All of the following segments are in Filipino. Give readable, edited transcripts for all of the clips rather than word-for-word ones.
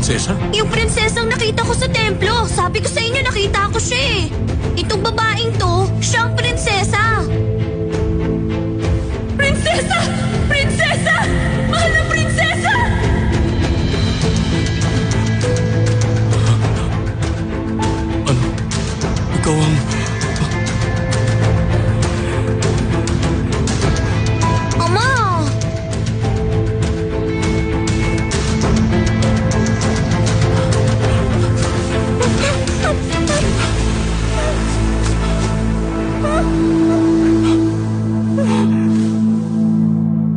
prinsesa? Yung prinsesang nakita ko sa templo. Sabi ko sa inyo, nakita ko siya eh. Itong babaeng to, siya ang prinsesa. Prinsesa! Prinsesa! Mahal na prinsesa! Ano? Ikaw ang... Ama!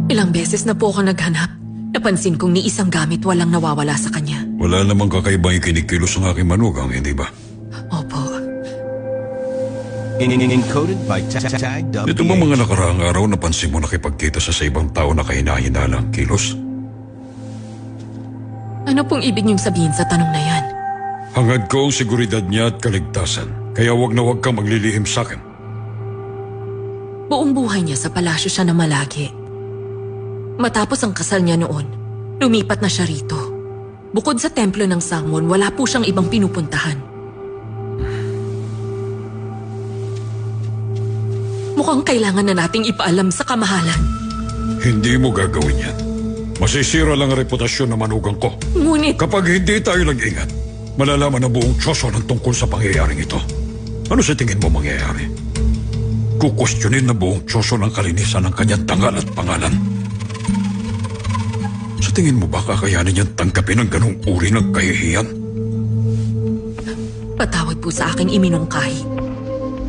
Ilang beses na po ako naghanap. Napansin kong ni isang gamit walang nawawala sa kanya. Wala namang kakaibang kinikilos ang aking manugang, hindi ba? Opo. Encoded by tag Ito bang mga nakaraang araw napansin mo nakipagkita sa ibang tao na kahina-hinala ang kilos? Ano pong ibig niyong sabihin sa tanong na yan? Hangad ko ang seguridad niya at kaligtasan, kaya wag na wag kang maglilihim sa akin. Buong buhay niya sa palasyo siya na malagi. Matapos ang kasal niya noon, lumipat na siya rito. Bukod sa templo ng Sangwon, wala po siyang ibang pinupuntahan. Mukhang kailangan na nating ipaalam sa kamahalan. Hindi mo gagawin yan. Masisira lang ang reputasyon ng manugang ko. Ngunit... Kapag hindi tayo nag-ingat, malalaman ang buong Choso ng tungkol sa pangyayaring ito. Ano sa tingin mo mangyayari? Kukwestiyonin na buong Choso ng kalinisan ng kanyang tangal at pangalan. Sa tingin mo ba kakayanin niyang tanggapin ang ganong uri ng kahihiyan? Patawad po sa aking iminungkahi.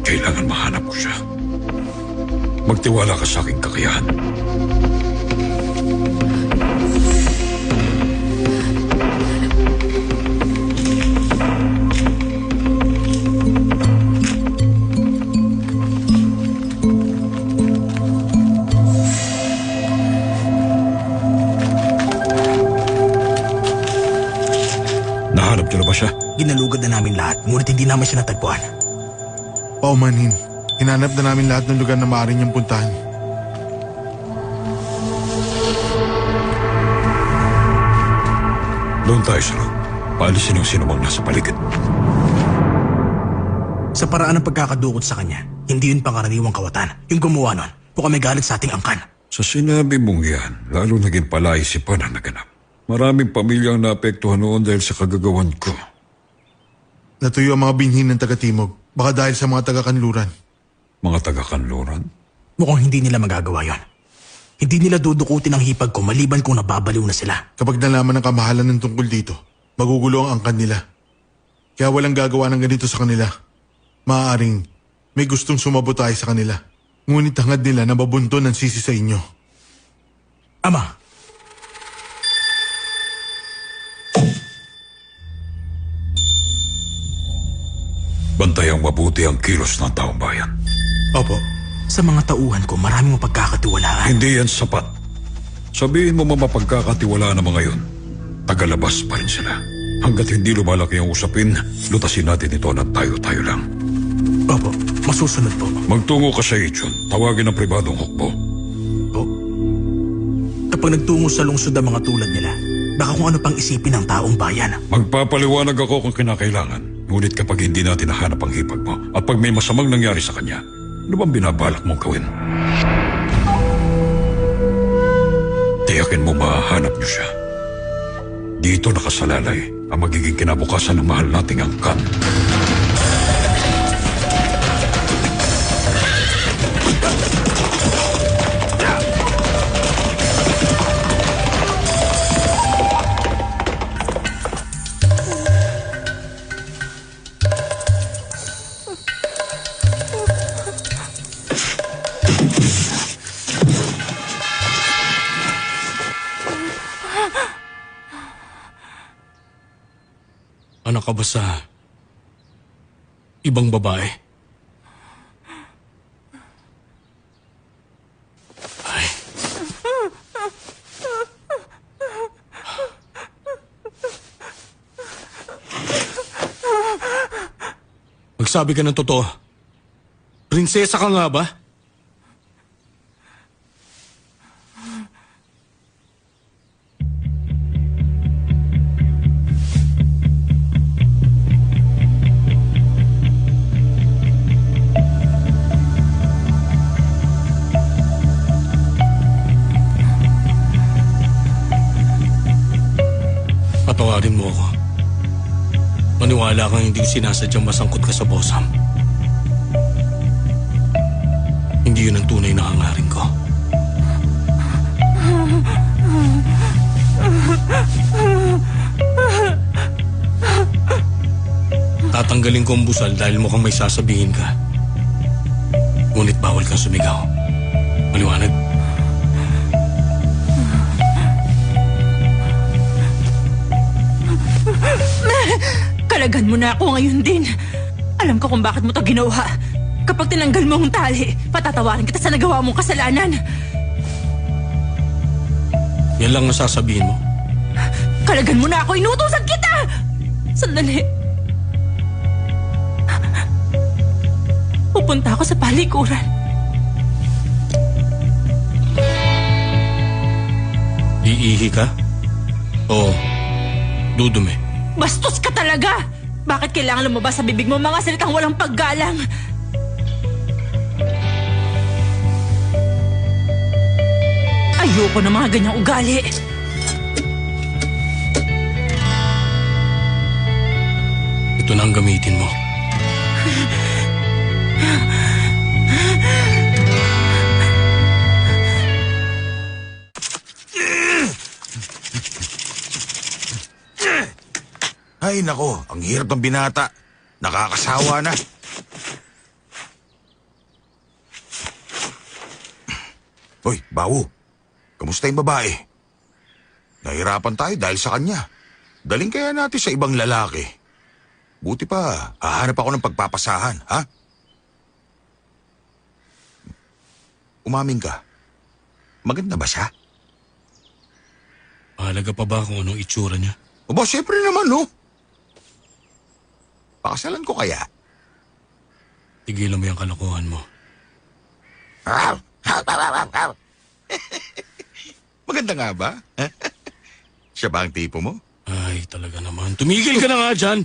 Kailangan mahanap ko siya. Magtiwala ka sa aking kakayahan. Nahanap niyo na ba siya? Ginalugad na namin lahat, ngunit hindi naman siya natagpuan. Paumanhin. Hinanap na namin lahat ng lugar na maaari niyang puntahan. Doon tayo, Saro. Paalisin yung sinumang nasa paligid. Sa paraan ng pagkakadukot sa kanya, hindi yun pangkaraniwang kawatan. Yung gumawa nun, mukhang may galit sa ating angkan. Sa sinabi mong yan, lalo naging palaisipan ang naganap. Maraming pamilyang naapektuhan noon dahil sa kagagawan ko. Natuyo ang mga binhin ng taga-timog. Baka dahil sa mga taga-kanluran. Mga taga-kanluran? Mukhang hindi nila magagawa yon. Hindi nila dudukutin ang hipag ko maliban kung nababaliw na sila. Kapag nalaman ng kamahalan ng tungkol dito, magugulo ang angkan nila. Kaya walang gagawa ng ganito sa kanila. Maaaring may gustong sumabotay sa kanila. Ngunit hangad nila na mabunto ng sisi sa inyo. Ama, Bantayang mabuti ang kilos ng taong bayan. Opo. sa mga tauhan ko maraming mapagkakatiwalaan. Hindi yan sapat. Sabihin mo mapagkakatiwalaan ng mga yun. Tagalabas pa rin sila. Hanggat hindi lumalaki ang usapin, lutasin natin ito na tayo-tayo lang. Opo, masusunod po. Magtungo ka sa Ichon. Tawagin ang pribadong hukbo. Po. Kapag nagtungo sa lungsod ang mga tulad nila, baka kung ano pang isipin ng taong bayan. Magpapaliwanag ako kung kinakailangan. Ngunit kapag hindi natin nahanap ang hipag mo at pag may masamang nangyari sa kanya, ano bang binabalak mong gawin? Tiyakin mo mahanap niyo siya. Dito nakasalalay ang magiging kinabukasan ng mahal nating angkan. Anak ka ba sa ibang babae? Ay. Magsabi ka ng totoo. Prinsesa ka nga ba? Patawarin mo ako. Maniwala kang hindi sinasadyang masangkot ka sa Bossam. Hindi yun ang tunay na hangarin ko. Tatanggalin ko ang busal dahil mukhang may sasabihin ka. Ngunit bawal kang sumigaw. Maliwanag? Kalagan mo na ako ngayon din. Alam ko kung bakit mo to ginawa. Kapag tinanggal mo ang tali, patatawarin kita sa nagawa mong kasalanan. Yan lang ang sasabihin mo. Kalagan mo na ako, inutusan kita! Sandali. Pupunta ako sa palikuran. Iihi ka? O dudumi? Bastos ka talaga! Bakit kailangan lumabas sa bibig mo mga salitang walang paggalang? Ayoko ng mga ganyang ugali. Ito na ang gamitin mo. Ay nako, ang hirap ng binata. Nakakasawa na. Hoy, Bawo. Kamusta yung babae? Nahirapan tayo dahil sa kanya. Daling kaya natin sa ibang lalaki. Buti pa, hahanap ako ng pagpapasahan, ha? Umamin ka. Maganda ba siya? Mahalaga pa ba kung anong itsura niya? Aba, syempre naman, no? Pakasalan ko kaya? Tigilan mo yung kalokohan mo. Maganda nga ba? Siya ba ang tipo mo? Ay, talaga naman. Tumigil ka na nga dyan!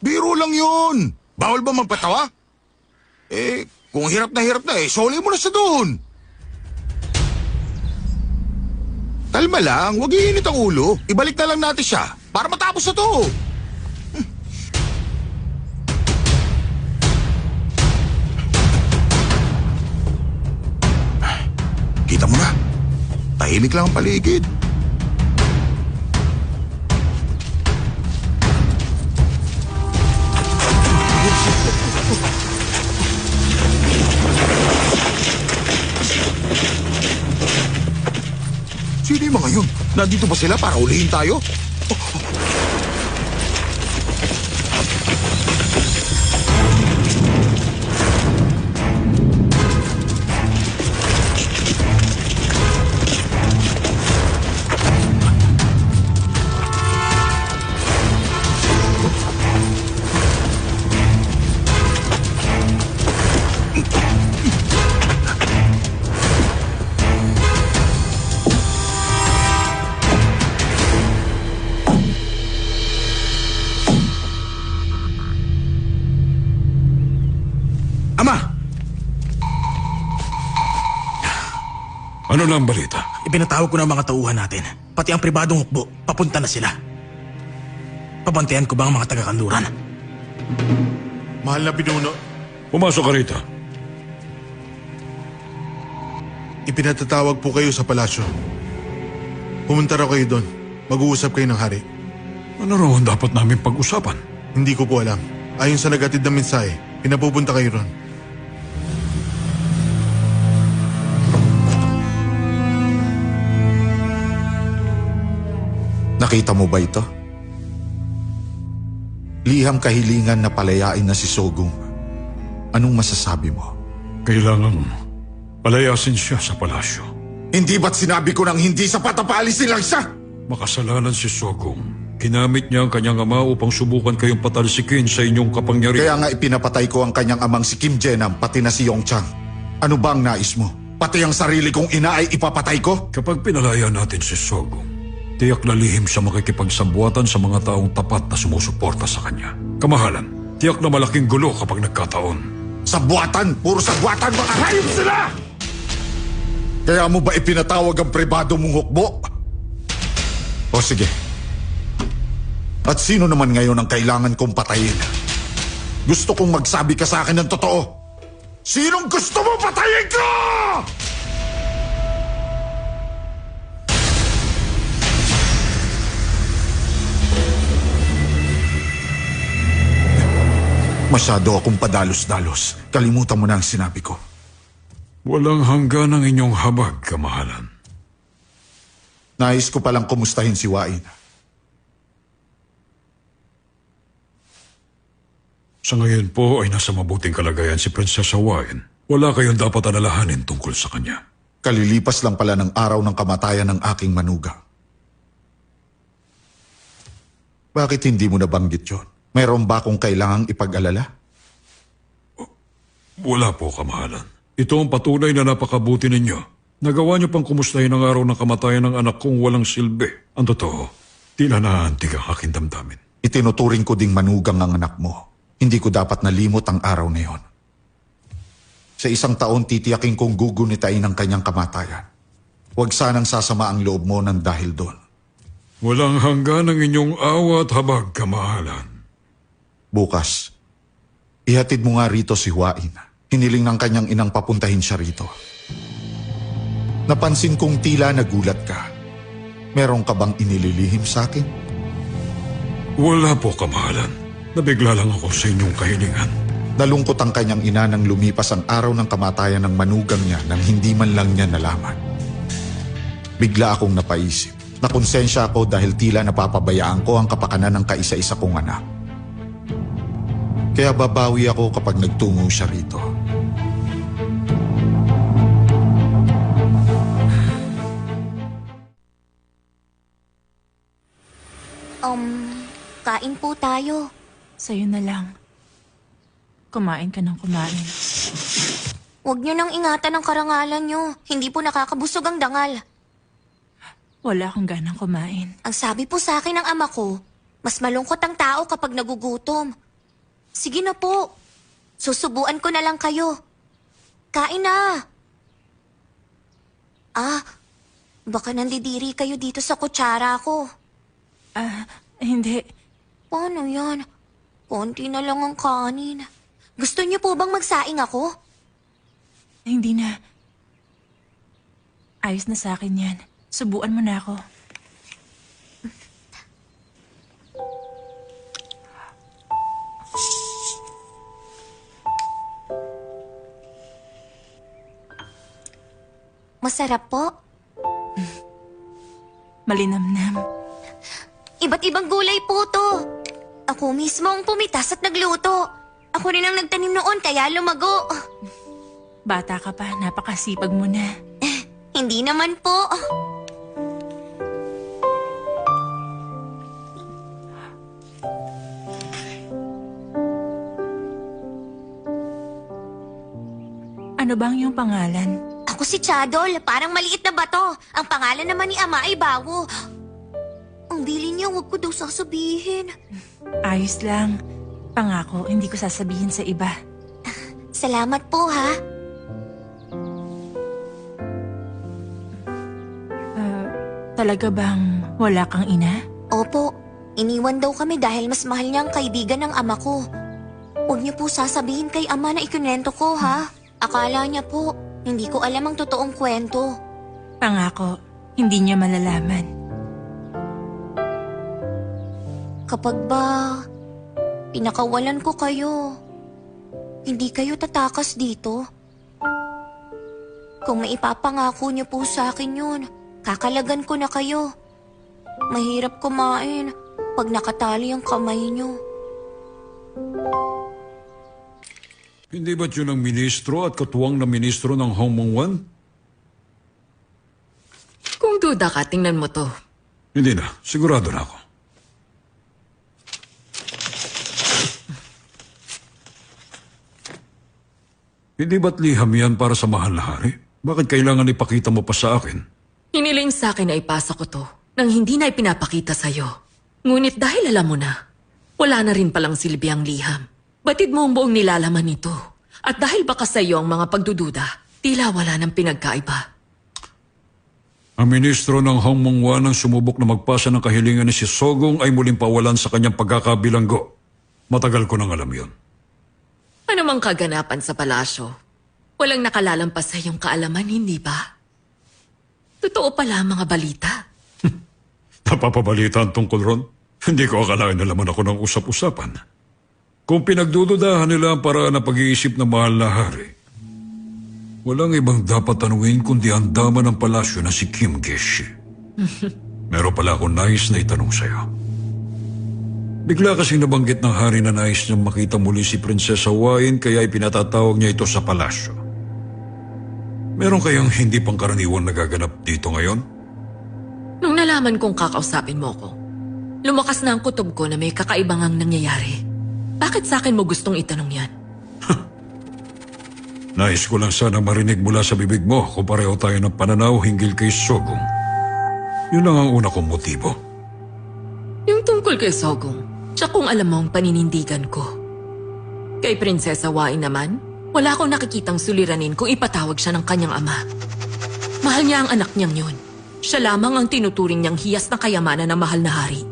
Biro lang yun. Bawal ba magpatawa? Kung hirap na soli mo na sa doon. Kalma lang, huwag iinit ang ulo. Ibalik na lang natin siya para matapos na to. Kita mo na, tahimik lang ang paligid. Sino yung mga yun? Nandito ba sila para ulihin tayo? Ano na ang balita? Ipinatawag ko ng mga tauhan natin. Pati ang pribadong hukbo, papunta na sila. Pabantayan ko ba ang mga taga-kanluran? Mahal na pinuno, Pumasok ka rito. ipinatatawag po kayo sa palasyo. Pumunta raw kayo doon. Mag-uusap kayo ng hari. Ano raw ang dapat namin pag-usapan? Hindi ko po alam. Ayon sa nagatid ng mensahe, pinapupunta kayo ron. Nakita mo ba ito? Liham kahilingan na palayain na si Sogong. Anong masasabi mo? Kailangan palayasin siya sa palasyo. Hindi ba't sinabi ko nang hindi sapat na paalisin lang siya? Makasalanan si Sogong. Ginamit niya ang kanyang ama upang subukan kayong patalsikin sa inyong kapangyarihan. Kaya nga ipinapatay ko ang kanyang amang si Kim Jenam pati na si Yong Chang. Ano ba ang nais mo? Pati ang sarili kong ina ay ipapatay ko? Kapag pinalaya natin si Sogong, tiyak na lihim sa makikipagsabuatan sa mga taong tapat na sumusuporta sa kanya. Kamahalan, tiyak na malaking gulo kapag nagkataon. Sabuatan! Puro sabuatan! Mga hayop sila! Kaya mo ba ipinatawag ang pribado mong hukbo? O sige, At sino naman ngayon ang kailangan kong patayin? Gusto kong magsabi ka sa akin ng totoo. Sinong gusto mo patayin ko? Masyado akong padalos-dalos. Kalimutan mo na ang sinabi ko. Walang hanggan ang inyong habag, kamahalan. Nais ko palang kumustahin si Wain. Sa ngayon po ay nasa mabuting kalagayan si Prinsesa Wain. Wala kayong dapat alalahanin tungkol sa kanya. Kalilipas lang pala ng araw ng kamatayan ng aking manugang. Bakit hindi mo nabanggit yun? Mayroon ba akong kailangang ipag-alala? Wala po, kamahalan. Ito ang patunay na napakabuti ninyo. Nagawa niyo pang kumustahin ang araw ng kamatayan ng anak kong walang silbi. Ang totoo, tila naantig ang aking damdamin. Itinuturing ko ding manugang ang anak mo. Hindi ko dapat nalimot ang araw na yon. Sa isang taon, titiyakin kong gugunitain ang kanyang kamatayan. Huwag sanang sasama ang loob mo ng dahil doon. Walang hanggan ang inyong awa at habag, kamahalan. Bukas, ihatid mo nga rito si Wain. Hiniling ng kanyang inang papuntahin siya rito. Napansin kong tila nagulat ka. Meron ka bang inililihim sa akin? Wala po, kamahalan. Nabigla lang ako sa inyong kahilingan. Nalungkot ang kanyang ina nang lumipas ang araw ng kamatayan ng manugang niya nang hindi man lang niya nalaman. Bigla akong napaisip. Nakonsensya ako dahil tila napapabayaan ko ang kapakanan ng kaisa-isa kong anak. Kaya babawi ako kapag nagtungo siya rito. Kain po tayo. Sa'yo na lang. Kumain ka ng kumain. Huwag niyo nang ingatan ang karangalan niyo. Hindi po nakakabusog ang dangal. Wala akong ganang kumain. Ang sabi po sa akin ng ama ko, mas malungkot ang tao kapag nagugutom. Sige na po. Susubuan ko na lang kayo. Kain na. Baka nandidiri kayo dito sa kutsara ko. Hindi. Paano yan? Konti na lang ang kanin. Gusto niyo po bang magsaing ako? Hindi na. Ayos na sa akin yan. Subuan mo na ako. Masarap po. Malinamnam. Iba't ibang gulay po to. Ako mismo ang pumitas at nagluto. Ako rin ang nagtanim noon kaya lumago. Bata ka pa, napakasipag mo na. Hindi naman po. Ano bang iyong pangalan? Ako si Chadol, parang maliit na bato. Ang pangalan naman ni Ama ay Bawo. Ang bili niya, huwag ko daw sasabihin. Ayos lang. Pangako, hindi ko sasabihin sa iba. Salamat po, ha? Talaga bang wala kang ina? Opo, iniwan daw kami dahil mas mahal niya ang kaibigan ng ama ko. Huwag niyo po sasabihin kay ama na ikunento ko, ha? Akala niya po, hindi ko alam ang totoong kwento. Pangako, hindi niya malalaman. Kapag ba pinakawalan ko kayo, hindi kayo tatakas dito? Kung maipapangako niyo po sa akin yun, kakalagan ko na kayo. Mahirap kumain pag nakatali ang kamay niyo. Hindi ba't yun ang ministro at katuwang na ministro ng Hongmongwan? Kung duda ka, tingnan mo to. Hindi na, sigurado na ako. Hindi ba't liham yan para sa mahal na hari? Bakit kailangan ipakita mo pa sa akin? Hiniling sa akin na ipasa ko to nang hindi na ipinapakita sa'yo. Ngunit dahil alam mo na, wala na rin palang silbi ang liham. Batid mo ang buong nilalaman nito. At dahil baka sa'yo ang mga pagdududa, tila wala ng pinagkaiba. Ang ministro ng Hongmongwa nang sumubok na magpasa ng kahilingan ni si Sogong ay muling pawalan sa kanyang pagkakabilanggo. Matagal ko nang alam yun. Ano mang kaganapan sa palasyo? Walang nakalalampas sa iyong kaalaman, hindi ba? Totoo pala ang mga balita. Napapabalitaan tungkol ron? Hindi ko akalain na laman ako ng usap-usapan. Kung pinagdududahan nila ang paraan ng pag-iisip ng mahal na hari, walang ibang dapat tanungin kundi ang dama ng palasyo na si Kim Geshi. Meron pala akong nais na itanong sa'yo. Bigla kasi nabanggit ng hari na nais niyang makita muli si Prinsesa Wain kaya ipinatatawag niya ito sa palasyo. Meron kayang hindi pangkaraniwan nagaganap dito ngayon? Nung nalaman kong kakausapin mo ko, lumakas na ang kutob ko na may kakaibang ang nangyayari. Bakit sa akin mo gustong itanong yan? Nais ko lang sana marinig mula sa bibig mo kung pareho tayo ng pananaw hinggil kay Sogong. Yun lang ang una kong motibo. Yung tungkol kay Sogong, siya kung alam mo ang paninindigan ko. Kay Prinsesa Wain naman, wala akong nakikitang suliranin kung ipatawag siya ng kanyang ama. Mahal niya ang anak niyang yun. Siya lamang ang tinuturing niyang hiyas na kayamanan ng mahal na hari.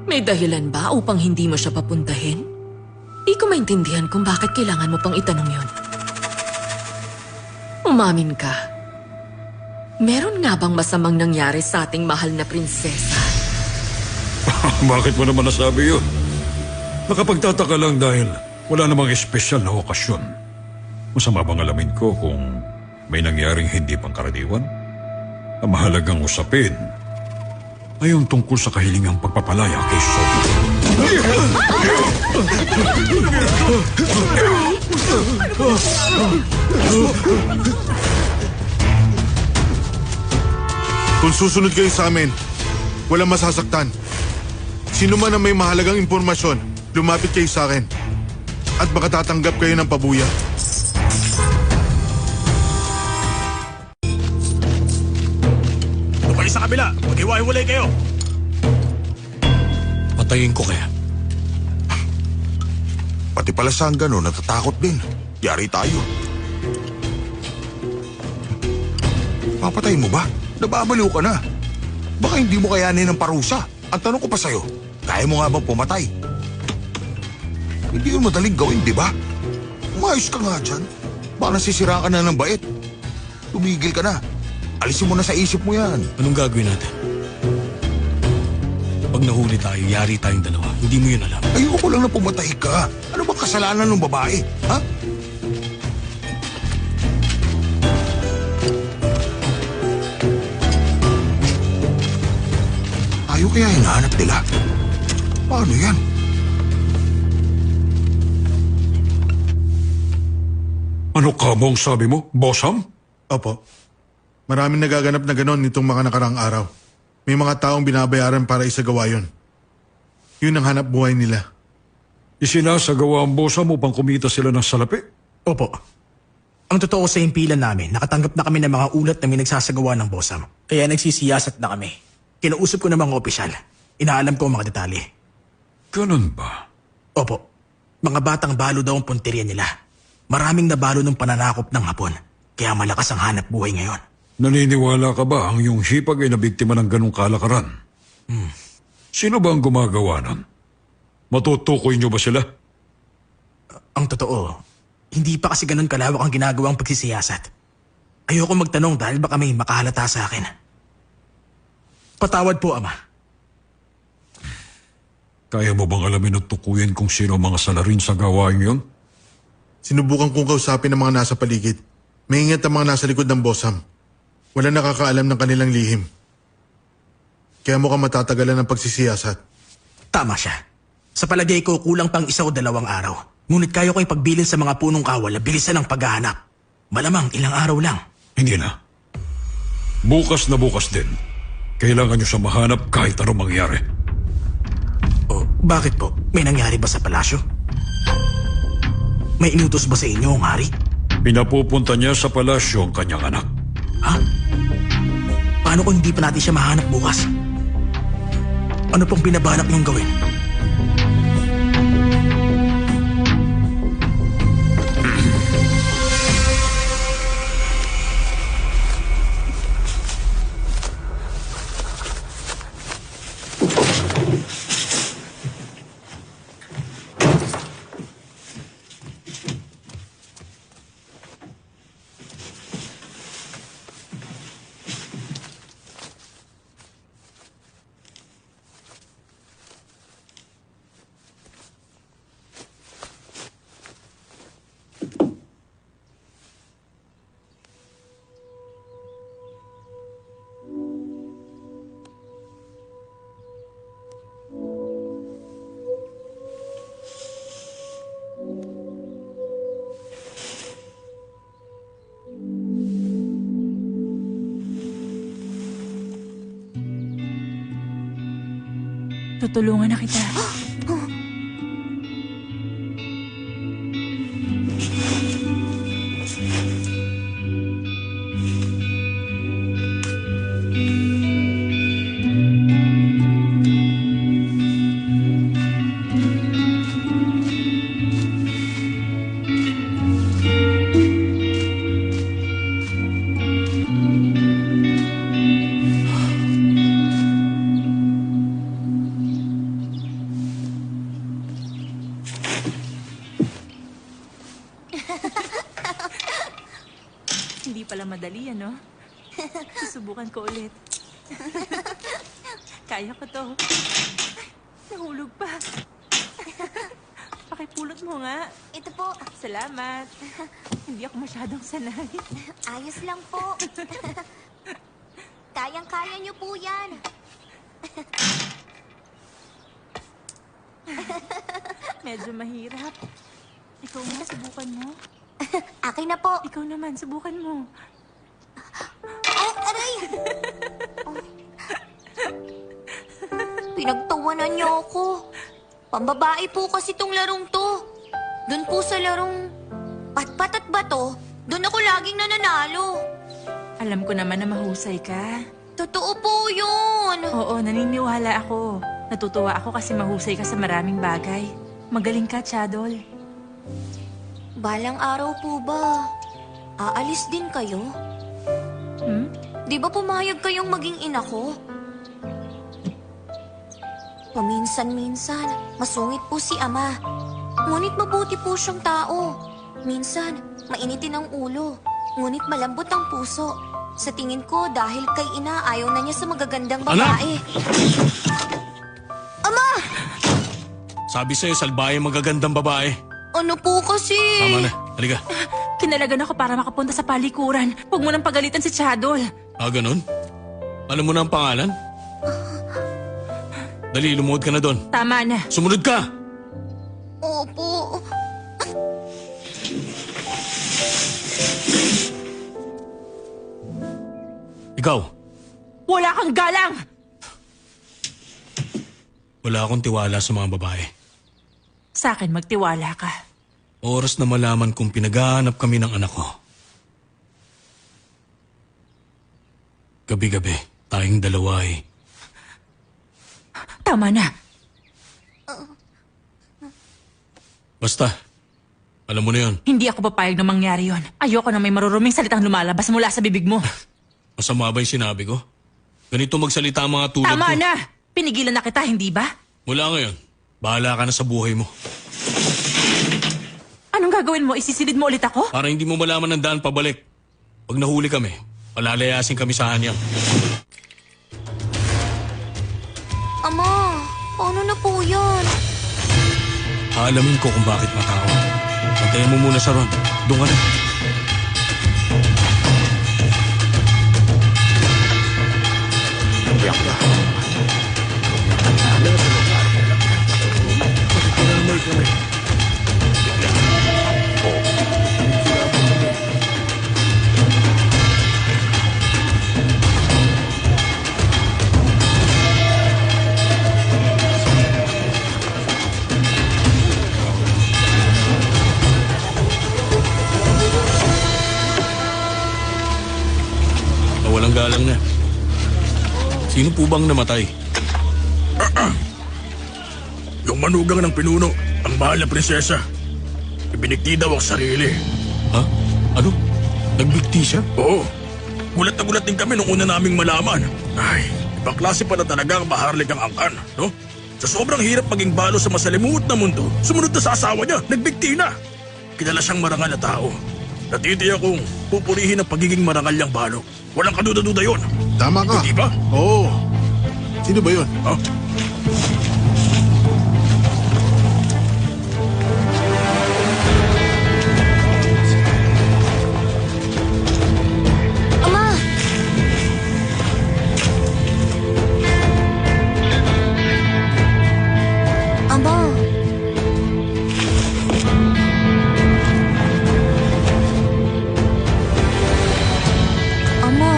May dahilan ba upang hindi mo siya papuntahin? Di ko maintindihan kung bakit kailangan mo pang itanong yun. Umamin ka. Meron nga bang masamang nangyari sa ating mahal na prinsesa? Bakit mo naman nasabi yun? Nakapagtataka lang dahil wala namang espesyal na okasyon. Masama bang alamin ko kung may nangyaring hindi pangkaraniwan? Ang mahalagang usapin ay yung tungkol sa kahilingang pagpapalaya kay Sogong. Kung susunod kayo sa amin, walang masasaktan. Sino man ang may mahalagang impormasyon, lumapit kayo sa akin. At baka tatanggap kayo ng pabuya. Tumayo sa kabila. Mag-iwa-iwalay kayo. Patayin ko kaya. Pati pala sa gano'n, natatakot din. Yari tayo. Papatayin mo ba? Nababaliw ka na. Baka hindi mo kayanin ng parusa. Ang tanong ko pa sa'yo, kaya mo nga bang pumatay? Hindi yun madaling gawin, di ba? Umayos ka nga dyan. Baka nasisiraan ka na ng bait. Tumigil ka na. Alisin mo na sa isip mo yan. Anong gagawin natin? Pag nahuli tayo, yari tayong dalawa. Hindi mo yun alam. Ayoko lang na pumatay ka. Ano bang kasalanan ng babae? Ha? Tayo kaya hinahanap nila? Paano yan? Ano ka mong sabi mo, Bossam? Opo. Maraming nagaganap na ganon nitong mga nakaraang araw. May mga taong binabayaran para isagawa yun. Yun ang hanap buhay nila. Isinasagawa ang Bossam upang kumita sila ng salapi? Opo. Ang totoo sa himpilan namin, nakatanggap na kami ng mga ulat na may nagsasagawa ng Bossam. Kaya nagsisiyasat na kami. Kinausap ko ng mga opisyal. Inaalam ko ang mga detalye. Ganun ba? Opo. Mga batang balo daw ang punteriya nila. Maraming nabalo ng pananakop ng Hapon. Kaya malakas ang hanap buhay ngayon. Naniniwala ka ba ang iyong hipag ay nabiktima ng ganong kalakaran? Sino ba ang gumagawa nun? Matutukoy niyo ba sila? Ang totoo, hindi pa kasi ganun kalawak ang ginagawang pagsisiyasat. Ayoko magtanong dahil baka may makahalata sa akin. Patawad po, Ama. Kaya mo bang alamin at tukuyin kung sino ang mga salarin sa gawain yon? Sinubukan kong kausapin ang mga nasa paligid. May ingat ang mga nasa likod ng Bossam. Wala nakakaalam ng kanilang lihim. Kaya mukhang matatagalan ng pagsisiyasat. Tama siya. Sa palagay ko, kulang pang 1 o 2 araw. Ngunit kaya ko ipagbilin sa mga punong kawal na bilisan ang paghahanap. Malamang ilang araw lang. Hindi na. Bukas na bukas din. Kailangan niyo siya mahanap kahit anong mangyari. O, bakit po? May nangyari ba sa palasyo? May inutos ba sa inyo ang hari? Pinapupunta niya sa palasyo ang kanyang anak. Ha? Paano kung hindi pa natin siya mahanap bukas? Ano pong binabalak niyong gawin? Tutulungan na kita. Hindi pala madali, ano? Susubukan ko ulit. Kaya ko to. Nahulog pa. Pakipulot mo nga. Ito po, Salamat. Hindi ako masyadong sanay. ayos lang po. Kayang-kaya niyo po yan. Medyo mahirap. Ikaw nga, subukan mo. Akin na po. Ikaw naman, subukan mo. Ay, aray! Pinagtawanan niyo ako. Pambabae po kasi tong larong to. Doon po sa larong patpat at bato, doon ako laging nananalo. Alam ko naman na mahusay ka. Totoo po yun. Oo, naniniwala ako. Natutuwa ako kasi mahusay ka sa maraming bagay. Magaling ka, Chadol. Balang araw po ba, aalis din kayo? Hmm? Di ba pumayag kayong maging ina ko? Paminsan-minsan, masungit po si ama. Ngunit mabuti po siyang tao. Minsan, mainitin ang ulo. Ngunit malambot ang puso. Sa tingin ko, dahil kay ina, ayaw na niya sa magagandang babae. Ama! Sabi sa'yo, salbahe magagandang babae. Ano po kasi? Tama na, halika. Kinalagan ako para makapunta sa palikuran. Huwag mo nang pagalitan si Chadol. Ah, ganun? Alam mo na ang pangalan? Dali, lumuhod ka na doon. Tama na. Sumunod ka! Opo. Ikaw, Wala kang galang! wala akong tiwala sa mga babae. Sa akin, magtiwala ka. Oras na malaman kung pinaghahanap kami ng anak ko. Gabi-gabi, tayong dalawa eh. Tama na. Basta, alam mo na yun. Hindi ako papayag na mangyari yon. Ayoko na may maruruming salitang lumalabas mula sa bibig mo. Masama ba yung sinabi ko? Ganito magsalita ang mga tulad Tama ko. na! Pinigilan na kita, hindi ba? Mula ngayon, bahala ka na sa buhay mo. Anong gagawin mo? Isisilid mo ulit ako? Para hindi mo malaman ng daan pabalik. Pag nahuli kami, palalayasin kami sa hanyang. Ama, paano na po yan? Aalamin ko kung bakit matao. Antayin mo muna sa ron. Doon ka na. Walang galang na. Sino po bang namatay? Yung manugang ng pinuno, ang mahal na prinsesa. Ibinigti daw ang sarili. Ha? Ano? Nagbigti siya? Oo. Gulat na gulat din kami nung una naming malaman. Ay, ibang klase pa na talaga ang maharlik ang angkan, no? Sa sobrang hirap maging balo sa masalimuot na mundo, sumunod na sa asawa niya, nagbigti na. Kilala siyang marangal na tao. Natitiya kong pupurihin ang pagiging marangal niyang balo. Walang kaduda-duda yun. Tama ka. Hindi ba? Oo. Sino ba yun? Ha? Ama! Ama! Ama!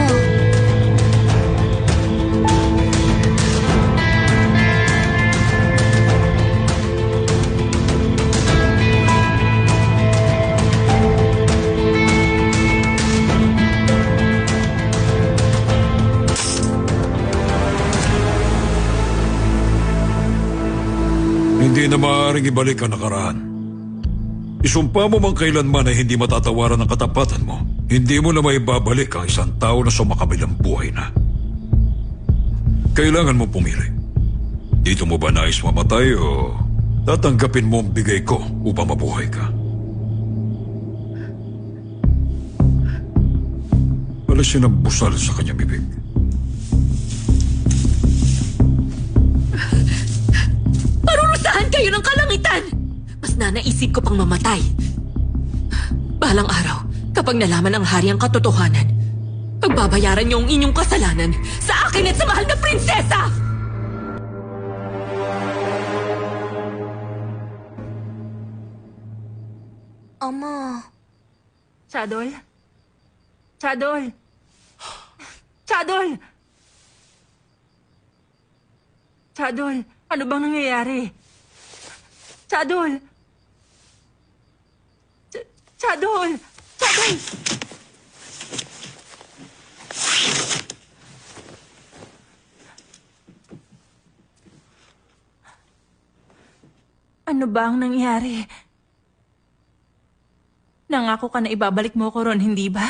Hindi na maaaring ibalik ang nakaraan. Isumpa mo mang kailanman ay hindi matatawaran ang katapatan mo. Hindi mo na maibabalik ang isang tao na sumakabilang buhay na. Kailangan mo pumili. Dito mo ba nais mamatay o tatanggapin mo ang bigay ko upang mabuhay ka? Alasin ang busal sa kanyang bibig. Parurusahan kayo ng kalangitan! Mas nanaisip ko pang mamatay. Balang araw, kapag nalaman ng hari ang katotohanan, pagbabayaran niyo ang inyong kasalanan sa akin at sa mahal na prinsesa! Ama, Chadol? Chadol? Chadol! Chadol, ano bang nangyayari? Chadol! Chadol! Chadol! Ano ba ang nangyari? Nangako ka na ibabalik mo ko ron, hindi ba?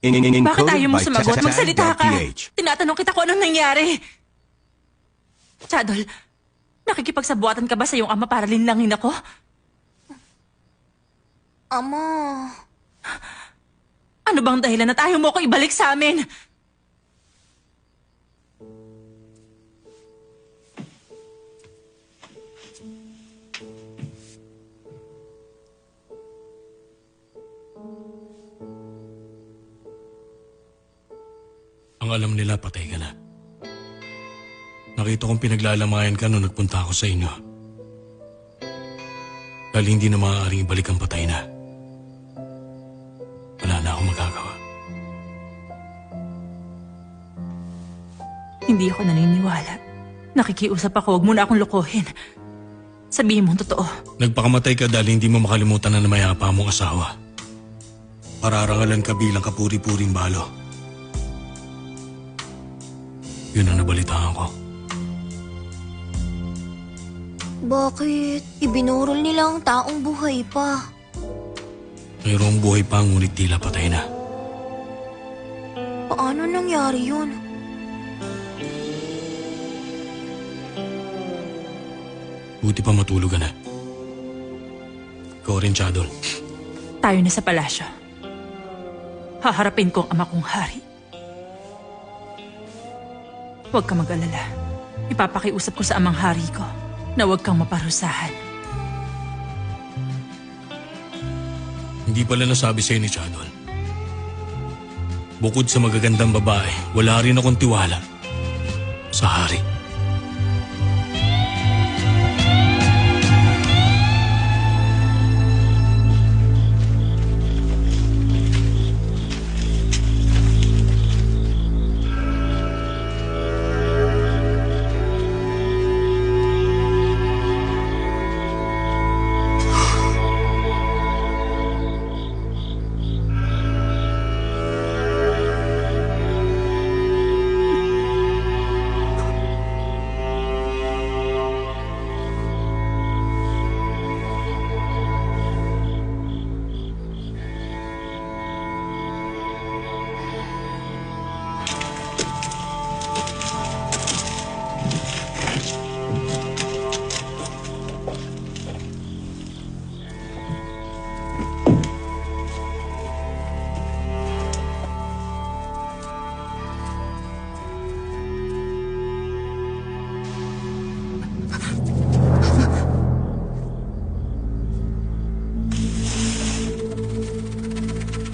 Bakit ayaw mo sumagot? Magsalita ka! Tinatanong kita kung anong nangyari! Chadol, nakikipagsabuatan ka ba sa iyong ama para linlangin ako? Ama. Ano bang dahilan at ayaw mo ko ibalik sa amin? Ang alam nila, patay ka na. Nakita kong pinaglalamayan ka nung nagpunta ako sa inyo. Dahil hindi na maaaring ibalik ang patay na. Wala na akong magagawa. Hindi ako naniniwala. Nakikiusap ako, huwag mo na akong lokohin. Sabihin mo ang totoo. Nagpakamatay ka dahil hindi mo makalimutan na namayapa mong asawa. Pararangalan ka bilang kapuri-puring balo. Yun ang nabalitaan ko. Bakit? Ibinurol nila ang taong buhay pa. Mayroong buhay pa ngunit tila patay na. Paano nangyari yun? Buti pa matulog ka na. Ikaw rin, Chadol. Tayo na sa palasyo. Haharapin ko ang ama kong hari. Huwag ka mag-alala. Ipapakiusap ko sa amang hari ko na huwag kang maparusahan. Hindi pala nasabi sa'yo ni Chadol. Bukod sa magagandang babae, wala rin akong tiwala sa hari.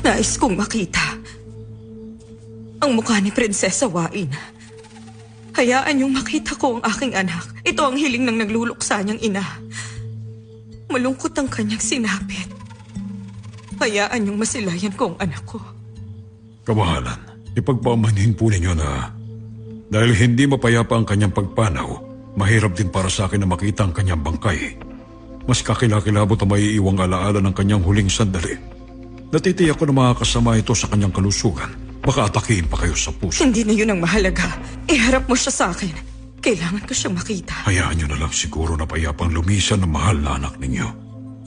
Nais kong makita ang mukha ni Prinsesa Wain. Hayaan niyong makita ko ang aking anak. Ito ang hiling ng nagluluksa niyang ina. Malungkot ang kanyang sinapit. Hayaan niyong masilayan ko ang anak ko. Kamahalan, ipagpamanhin po ninyo na dahil hindi mapayapa ang kanyang pagpanaw, mahirap din para sa akin na makita ang kanyang bangkay. Mas kakilakilabot ang maiiwang alaala ng kanyang huling sandali. Natitiyak ko na makakasama ito sa kanyang kalusugan. Baka atakihin pa kayo sa puso. Hindi na yun ang mahalaga. Iharap mo siya sa akin. Kailangan ko siyang makita. Hayaan niyo na lang siguro na payapang lumisan ng mahal na anak ninyo.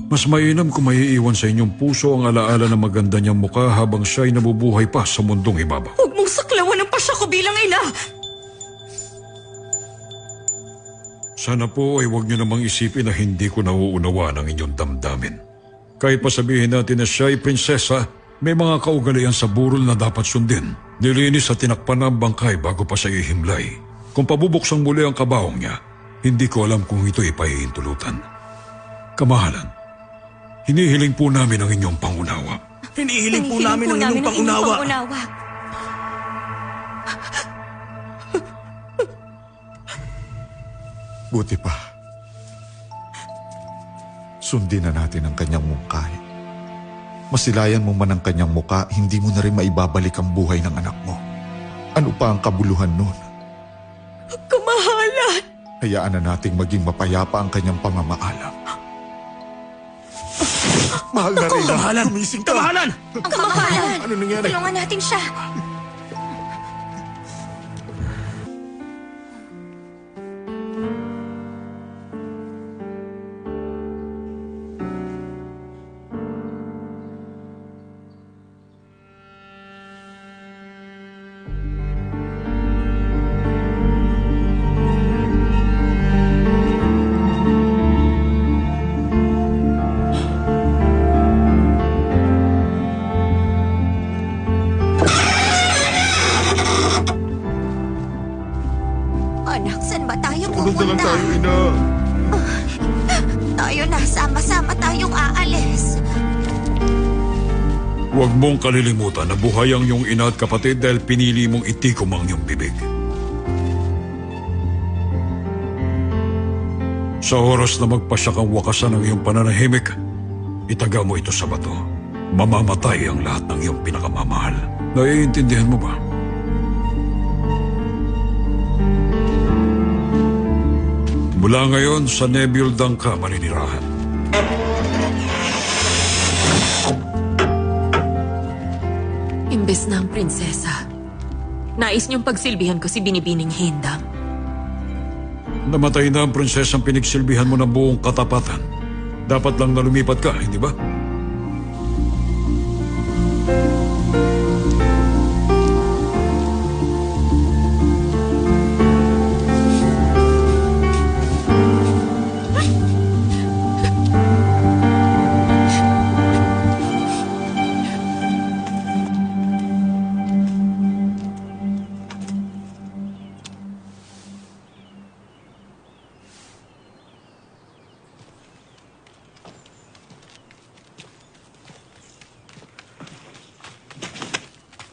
Mas mainam kung maiiwan sa inyong puso ang alaala ng maganda niyang mukha habang siya'y nabubuhay pa sa mundong ibabaw. Huwag mong saklawan ang pasya ko bilang ina! Sana po ay huwag niyo namang isipin na hindi ko nauunawa ng inyong damdamin. Kahit pa sabihin natin na siya'y prinsesa, may mga kaugalian sa burol na dapat sundin. Nilinis at tinakpan ang bangkay bago pa siya ihimlay. Kung pabubuksang muli ang kabaong niya, hindi ko alam kung ito ipahihintulutan. Kamahalan, hinihiling po namin ang inyong pangunawa. Hinihiling po namin ang inyong pangunawa. Buti pa. Sundin na natin ang kanyang mungkahi. Masilayan mo man ang kanyang muka, hindi mo na rin maibabalik ang buhay ng anak mo. Ano pa ang kabuluhan nun? Kamahalan! Hayaan na nating maging mapayapa ang kanyang pamamaalam. Mahal na rin. Kamahalan! Gumising ka! Kamahalan! Ang kamahalan! Ano nangyari? Tulungan natin siya. Anak, saan ba tayo Tulog na lang pupunta? tayo, ina. Tayo na, sama-sama tayong aalis. Huwag mong kalilimutan na buhay ang iyong ina at kapatid dahil pinili mong itikom ang iyong bibig. Sa oras na magpasya kang wakasan ng iyong pananahimik, itaga mo ito sa bato. Mamamatay ang lahat ng iyong pinakamamahal. Naiintindihan mo ba? Mula ngayon sa Nebul Dang ka maninirahan. Imbes na ang prinsesa, nais niyong pagsilbihan ko si Binibining Hindang. Namatay na ang prinsesang pinagsilbihan mo ng buong katapatan. Dapat lang na lumipat ka, hindi ba?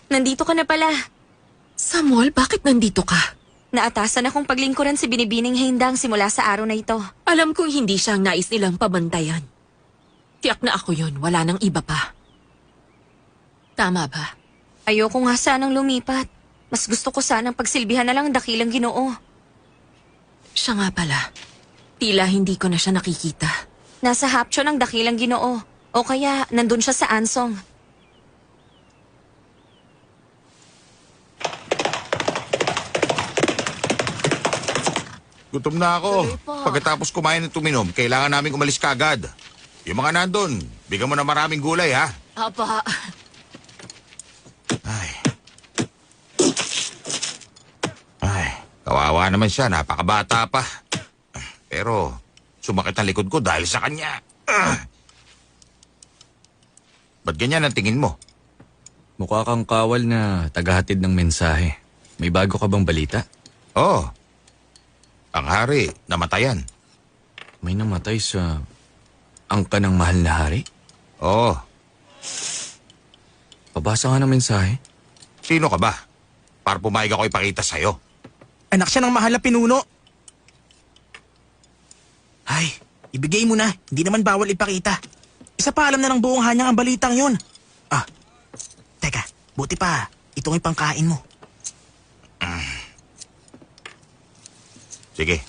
Nandito ka na pala. Samuel, bakit nandito ka? Naatasan akong paglingkuran si Binibining Hindang simula sa araw na ito. Alam kong hindi siya ang nais nilang pabantayan. Tiyak na ako yun, wala nang iba pa. Tama ba? Ayoko nga sanang lumipat. Mas gusto ko sanang pagsilbihan na lang ang dakilang Ginoo. Siya nga pala. Tila hindi ko na siya nakikita. Nasa hapcho ng dakilang Ginoo. O kaya nandun siya sa Ansong. Gutom na ako. Tuloy po. Pagkatapos kumain at tuminom, kailangan namin umalis kagad. Yung mga nandun, bigyan mo na maraming gulay, ha? Apa. Ay, kawawa naman siya. Napakabata pa. Pero, sumakit ang likod ko dahil sa kanya. Ba't ganyan ang tingin mo? Mukha kang kawal na tagahatid ng mensahe. May bago ka bang balita? Oh, ang hari, namatayan. May namatay sa angka ng mahal na hari? Oh, Pabasa nga ng mensahe. sino ka ba? Para pumayag ako ipakita sa'yo. Anak siya ng mahal na pinuno. Ay, ibigay mo na. Hindi naman bawal ipakita. Isa pa alam na ng buong hanyang ang balitang yun. Ah, teka, buti pa. Itong ipangkain mo. Sige,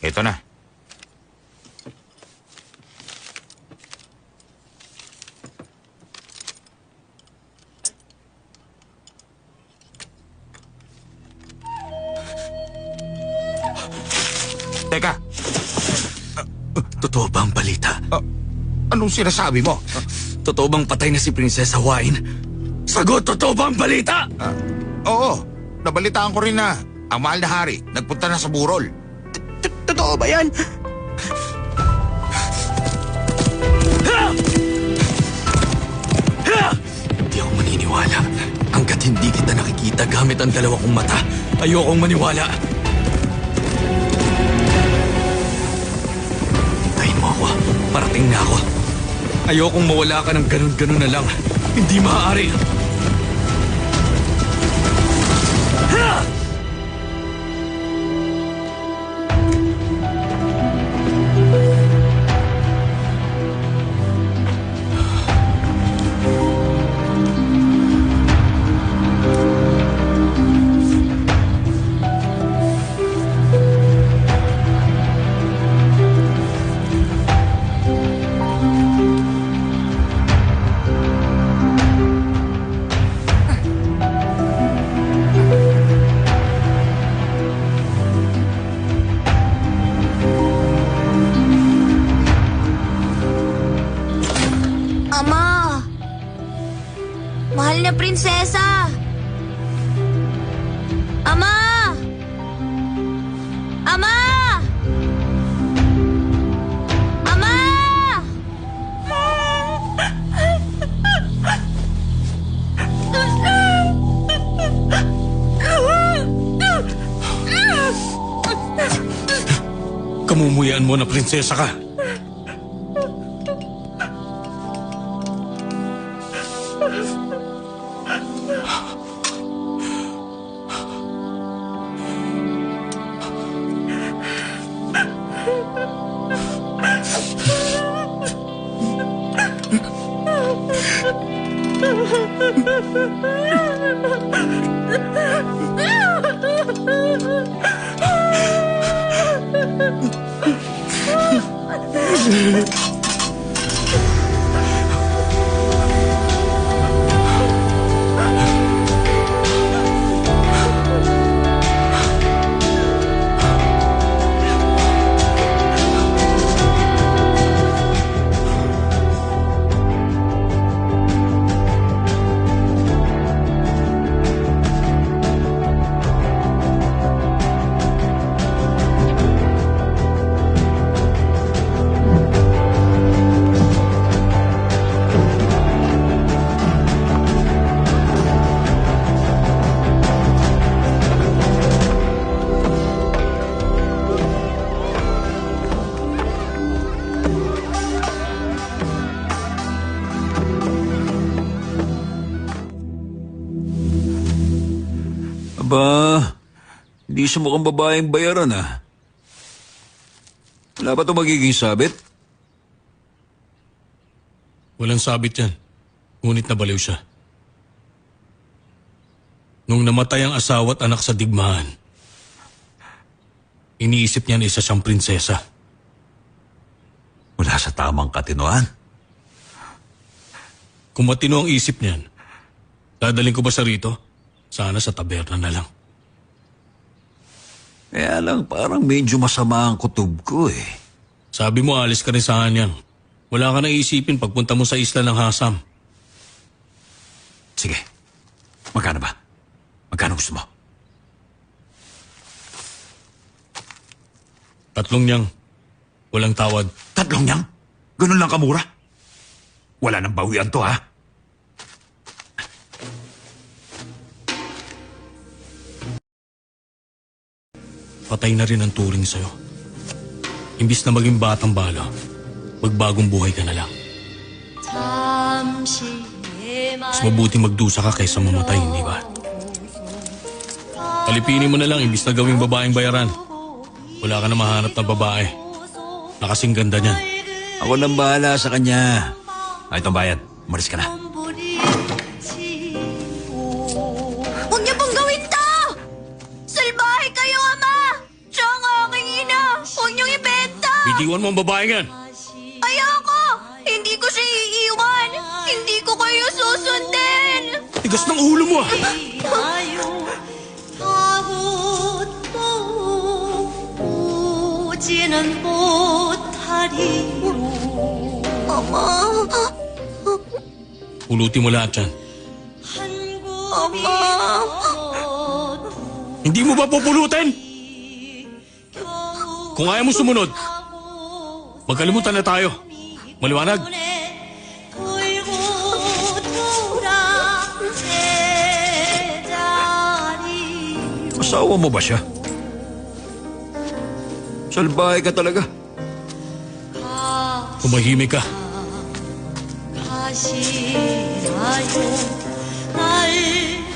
ito na. Teka, Totoo ba ang balita? anong sinasabi mo? Totoo bang patay na si Prinsesa Wain? Sagot, totoo ba ang balita? Oo, nabalitaan ko rin na ang mahal na hari nagpunta na sa burol. Totoo ba yan? Hindi ako maniniwala. Hanggat hindi kita nakikita gamit ang dalawa kong mata, ayokong maniwala. Hintayin mo ako. Parating na ako. Ayokong mawala ka ng ganun-ganun na lang. Hindi maaari. Ama! Mahal na prinsesa! Ama! Ama! Ama! Kamumuyan mo na prinsesa ka. Aba, hindi siya mukhang babaeng bayaran ah. Wala ba ito magiging sabit? Walang sabit yan. Ngunit nabaliw siya. Nung namatay ang asawa at anak sa digmaan, iniisip niya na isa siyang prinsesa. Wala sa tamang katinoan. Kung matino ang isip niyan, dadaling ko ba sa rito? Sana sa taberna na lang. Kaya lang parang medyo masama ang kutob ko eh. Sabi mo alis ka rin sa hanyang. Wala ka nang isipin pagpunta mo sa isla ng Hasam. Sige, magkano ba? Magkano gusto mo? 3 niyang. Walang tawad. 3 niyang? Ganun lang kamura? Wala nang bawian to ha? Patay na rin ang turing sa'yo. Imbis na maging batang bala, magbagong buhay ka na lang. Mas mabuti magdusa ka kaysa mamatay, hindi ba? Palipinin mo na lang imbis na gawing babaeng bayaran. Wala ka na mahanap na babae. Nakasing ganda niyan. Ako nang bahala sa kanya. Ay, itong bayad. Umalis ka na. Huwag niyo pong gawin to! Salbahe kayo, Ama! Siya ang aking ina! Huwag niyong ibenta! Bitiwan mo ang babae yan! Ayoko! Hindi ko siya iiwan! Hindi ko kayo susundin! Tigas ng ulo mo ah! Ama! Pulutin mo lahat yan. Ama! Hindi mo ba pupulutin? Kung ayaw mo sumunod, magkalimutan na tayo. Maliwanag? Asawa mo ba siya? Salbahe ka talaga. Tumahimik ka.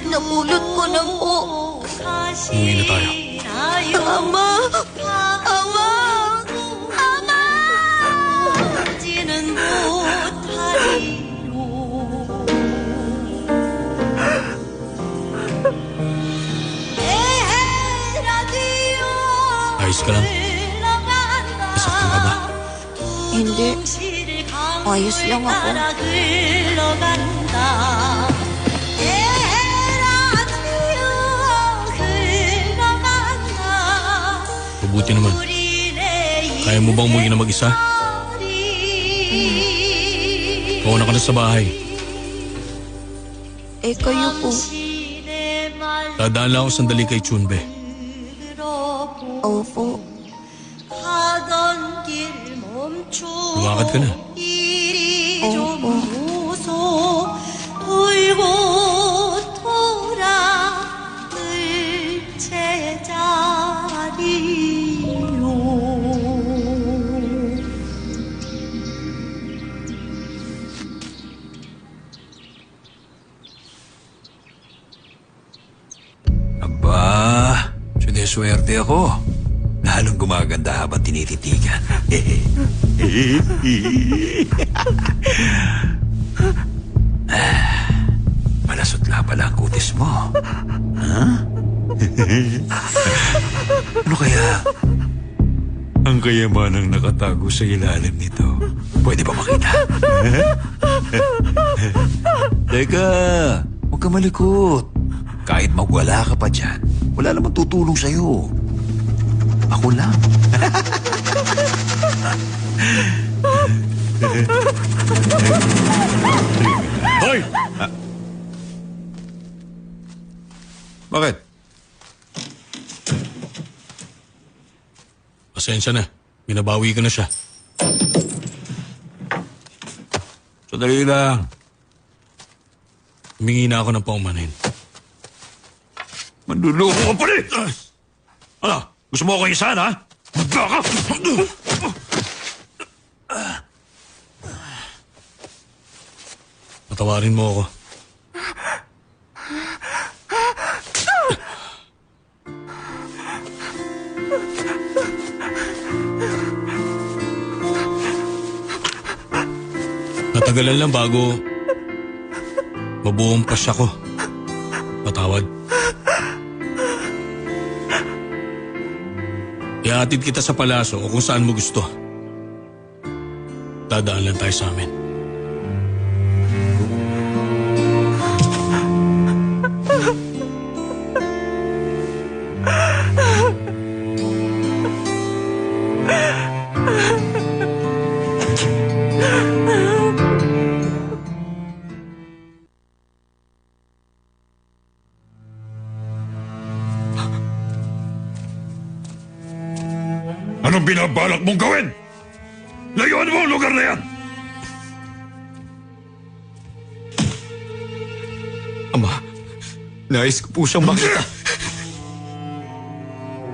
Napulot ko na po. Umuwi na tayo. Ama! Ama! Ama! Ayos ka lang? Nasaktan ka ba? Hindi. Ayos lang ako. Mabuti naman. Kaya mo bang umuwi na mag-isa? Kauna ka na sa bahay. Eh, kayo po. Dadaan lang ako sandali kay Chunbe. Opo. Lumakad ka na. Opo. Aba, sineswerte ako. Lalong gumaganda habang tinititigan. Malasutla pala ang kutis mo. Ha? Ano kaya ang kayamanang nakatago sa ilalim nito? Pwede ba makita? Teka, huwag ka malikot. Kahit magwala ka pa dyan, wala namang tutulong sa'yo. Ako lang. Hoy! Bakit? Pasensya na. Binabawi ko na siya. Sandali lang. Humingi na ako ng paumanhin. Manluloko ka pa rin! Ano? Gusto mo akong isa, ha? Magkaka! Patawarin mo ako. Natagalan lang bago mabuong pasya ko. Patawad. Ihatid kita sa palaso o kung saan mo gusto. Dadaan lang tayo sa amin. Anong binabalak mong gawin? Layuan mo ang lugar na yan! Ama, nais ko po siyang makita.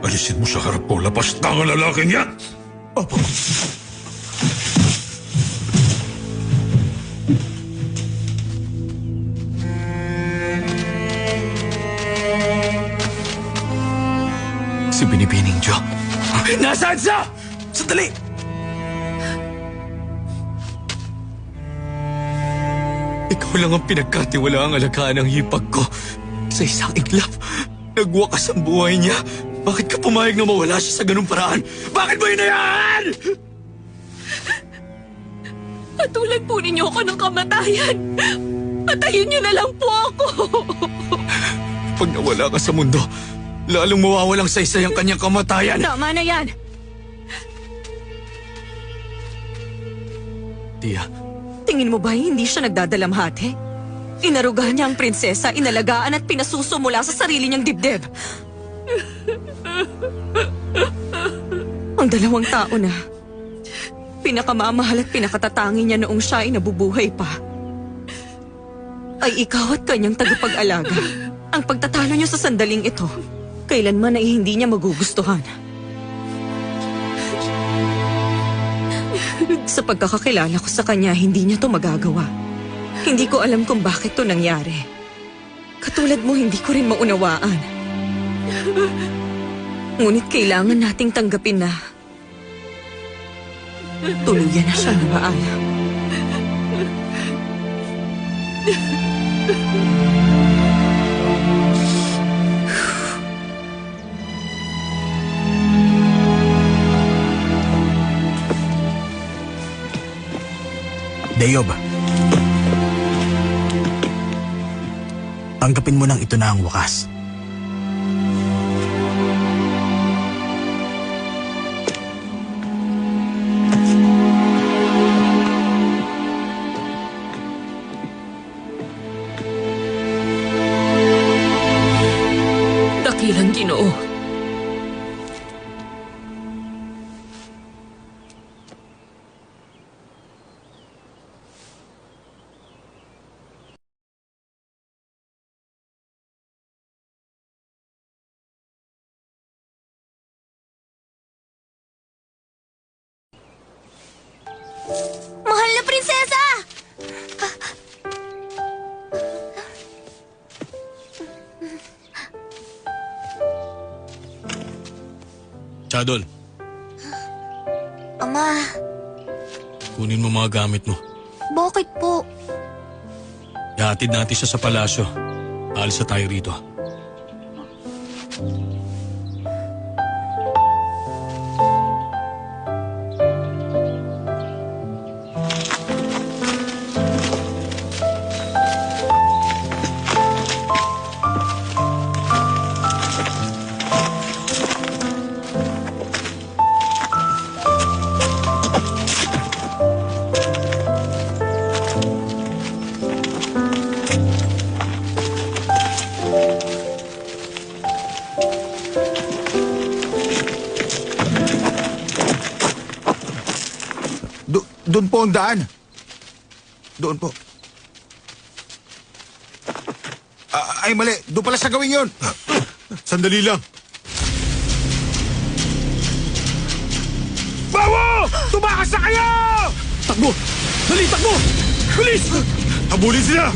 Alisin mo sa harap ko, lapas na ang lalaking yan! Opo. Si Binibining Jo. Nasaan siya? Sandali! Ikaw lang ang pinagkatiwalaang alagaan ng hipag ko. Sa isang iglap, nagwakas ang buhay niya. Bakit ka pumayag na mawala siya sa ganung paraan? Bakit mo hinayaan? Patulan po ninyo ako ng kamatayan. Patayin niyo na lang po ako. Pag nawala ka sa mundo, lalong mawawalang saysay ang kanyang kamatayan. Tama na yan. Tia. Tingin mo ba hindi siya nagdadalamhati? Inarugahan niya ang prinsesa, inalagaan at pinasuso mula sa sarili niyang dibdib. Ang 2 tao na pinakamamahal at pinakatatangi niya noong siya ay nabubuhay pa ay ikaw at kanyang tagapag-alaga. Ang pagtatalo niyo sa sandaling ito, kailanman ay hindi niya magugustuhan. Sa pagkakakilala ko sa kanya, hindi niya to magagawa. Hindi ko alam kung bakit to nangyari. Katulad mo, hindi ko rin maunawaan. Ngunit kailangan nating tanggapin na tuluyan na siya ng maalam. Dayob, tanggapin mo nang ito na ang wakas. Dakilang Ginoo. Mahal na prinsesa! Chadol, Ama, kunin mo mga gamit mo. bakit po? Ihatid natin siya sa palasyo. Alis na tayo rito. Doon po ang daan. Doon po. Ay, mali. Doon pala sa gawin yun. Sandali lang. Bawo! Tumakas na kayo! Takbo! Dali, takbo! Bilis! Habulin sila!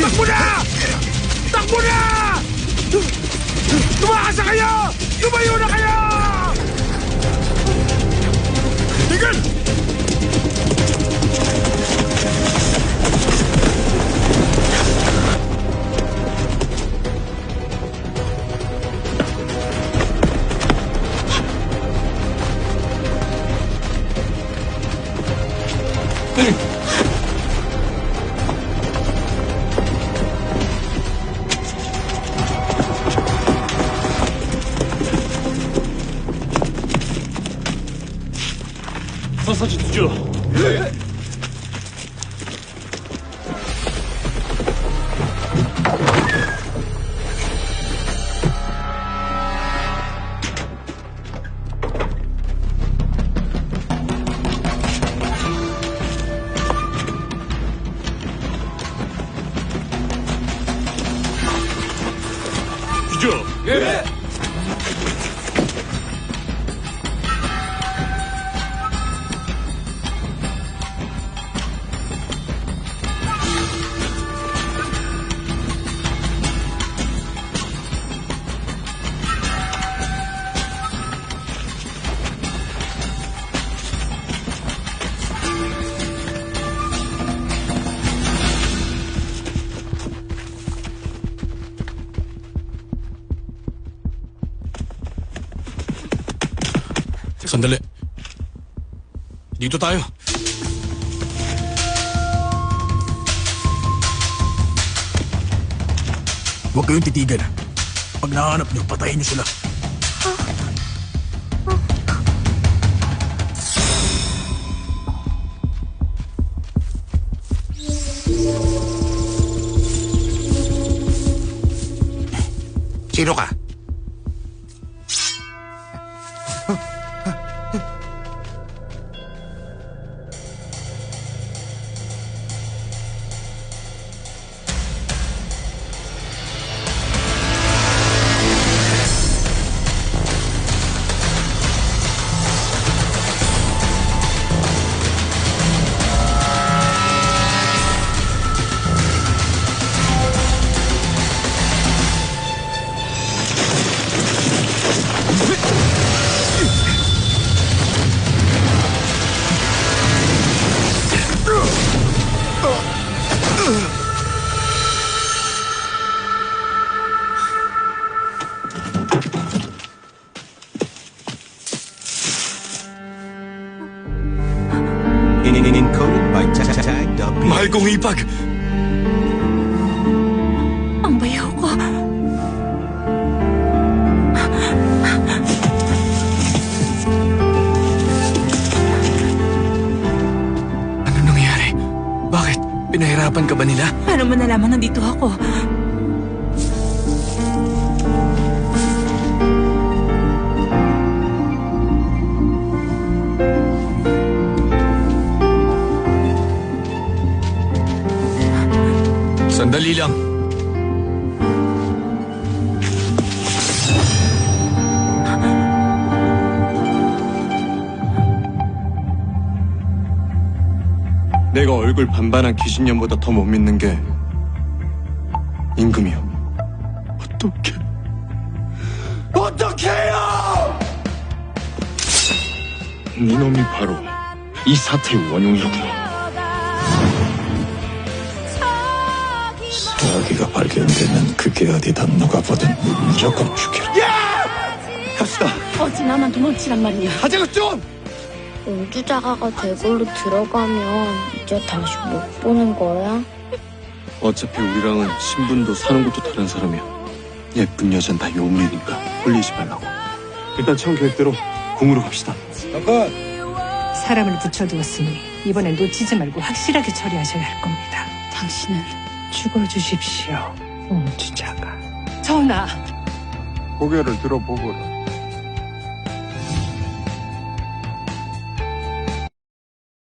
Takbo na! Takbo na! Tumakas na kayo! Lumayo na kayo! Tigil! Sandali. Dito tayo. Huwag kayong titigan. Pag nahanap niyo, patayin niyo sila. Sino ka? Encoded by Tag.p. Mahal kong hipag! Ang bayaw ko. Ano nangyari? Bakit? Pinahirapan ka ba nila? Paano mo nalaman nandito ako? Sandali lang. 내가 얼굴 반반한 귀신년보다 더 못 믿는 게 임금이요. 어떡해요! 니놈이 바로 이 사태의 원흉이로구나. 사기가 발견되면 그게 어디든 누가 보든 무조건 죽여라. 갑시다. 어지나만 도망치란 말이야. 가자고 좀! 우주자가가 대굴로 들어가면 이제 다시 못 보는 거야? 어차피 우리랑은 신분도 사는 것도 다른 사람이야. 예쁜 여잔 다 용리니까 홀리지 말라고. 일단 처음 계획대로 궁으로 갑시다. 사람을 붙여두었으니 이번엔 놓치지 말고 확실하게 처리하셔야 할 겁니다. 당신은 죽어주십시오, 우주자가. 전하, 고개를 들어보거라.